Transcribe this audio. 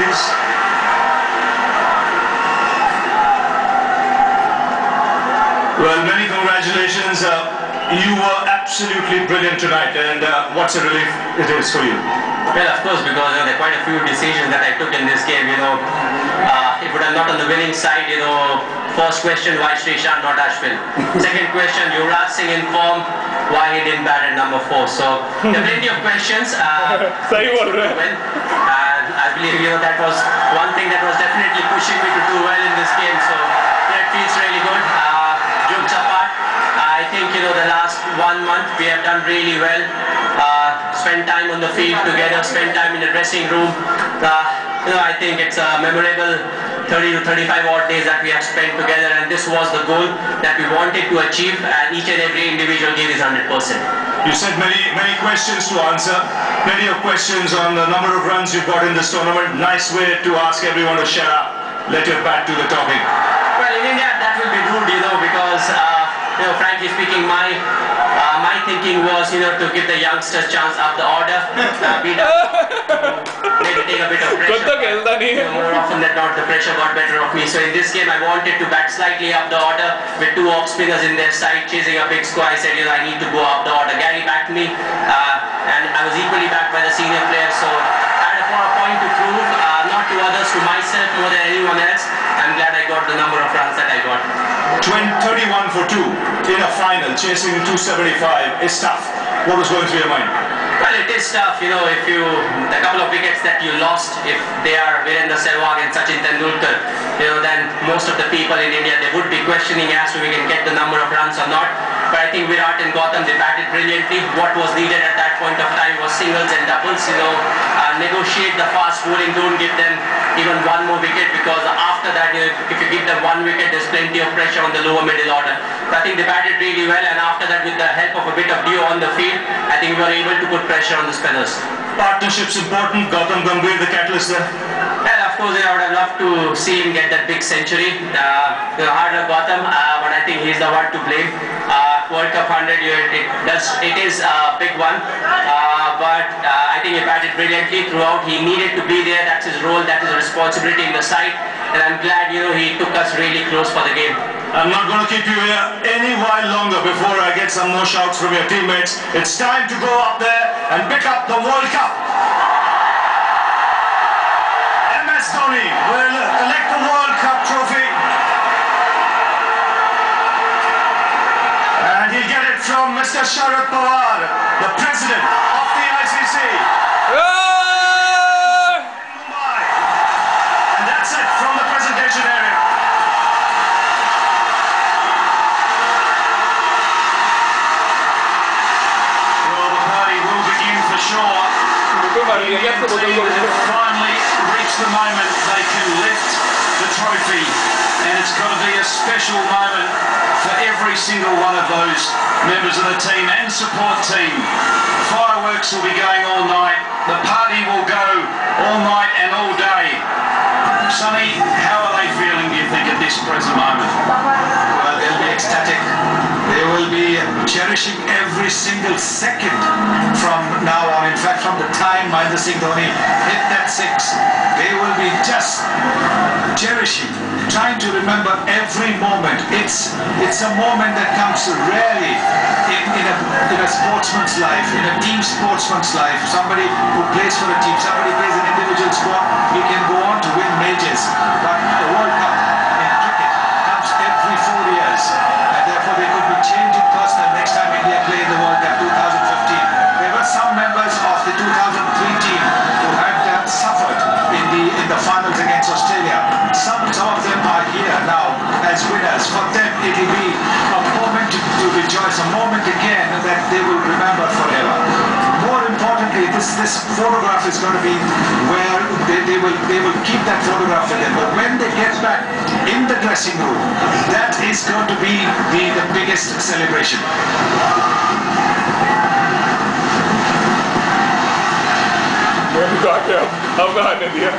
congratulations. Well, many congratulations. You were absolutely brilliant tonight, and what's a relief it is for you? Well, of course, because there are quite a few decisions that I took in this game. If I'm not on the winning side, first question, why Srishant, not Ashwin? Second question, Yuvraj Singh in form, why he didn't bat at number 4? So there are plenty of questions. And I believe that was one thing that was definitely pushing me to do well in this game. So it feels really good. Jokes apart, I think the last 1 month we have done really well. Spend time on the field together, spend time in the dressing room. I think it's a memorable 30 to 35 odd days that we have spent together, and this was the goal that we wanted to achieve, and each and every individual gave his 100%. You said many questions to answer, plenty of questions on the number of runs you've got in this tournament. Nice way to ask everyone to shut up, let your bat do the talking. Well, in India that will be rude, because frankly speaking, my thinking was, to give the youngsters chance up the order, maybe take a bit of pressure. More often than not, the pressure got better of me. So in this game, I wanted to bat slightly up the order with 2 off spinners in their side, chasing a big score. I said, I need to go up the order. Gary backed me, and I was equally backed by the senior players. So I had a point to prove, not to others, to myself more than anyone else. I'm glad I got the number of runs that I got. 31 for 2 in a final, chasing 275 is tough. What was going through your mind? Well, it is tough, if a couple of wickets that you lost, if they are Virendra Sehwag and Sachin Tendulkar, then most of the people in India, they would be questioning as to we can get the number of runs or not. But I think Virat and Gautam, they batted brilliantly. What was needed at that point of time was singles and doubles, negotiate the fast bowling, don't give them even 1 more wicket, because after that, if you give them 1 wicket, there's plenty of pressure on the lower middle order. So I think they batted really well, and after that, with the help of a bit of Dio on the field, I think we were able to put pressure on the spinners. Partnership's important. Gautam Gambhir, the catalyst there. Well, of course, I would have loved to see him get that big century. Harder Gautam, but I think he's the one to blame. World Cup 100, it is a big one, but I think he batted brilliantly throughout. He needed to be there. That's his role. That is a responsibility in the side, and I'm glad he took us really close for the game. I'm not going to keep you here any while longer before I get some more shouts from your teammates. It's time to go up there and pick up the World Cup. MS Dhoni will collect the World Cup trophy. And he'll get it from Mr. Sharad Pawar, the president of the ICC. Mumbai. And that's it from the presentation area. Sure. The Indian team have finally reached the moment they can lift the trophy, and it's got to be a special moment for every single one of those members of the team and support team. Fireworks will be going all night. The party will go all night and all day. Sonny, how are they feeling, do you think, at this present moment? Well, they'll be ecstatic. They will be cherishing every single second from now on. In fact, from the time Mahendra Singh Dhoni hit that 6, they will be just cherishing, trying to remember every moment. It's a moment that comes rarely in a sportsman's life, in a team sportsman's life. Somebody who plays for a team, somebody plays an individual sport, he can go on to win majors. But the World Cup in cricket comes every 4 years, and therefore they could be changing personnel next time India play in the World Cup 2015. There were some members of the 2003 team who had suffered in the finals against Australia. Some of them are here now as winners. For them, it will be a moment to rejoice, a moment again that they will remember forever. More importantly, this photograph is going to be where they will keep that photograph with them. But when they get back in the dressing room, that is going to be the biggest celebration. Afghan India,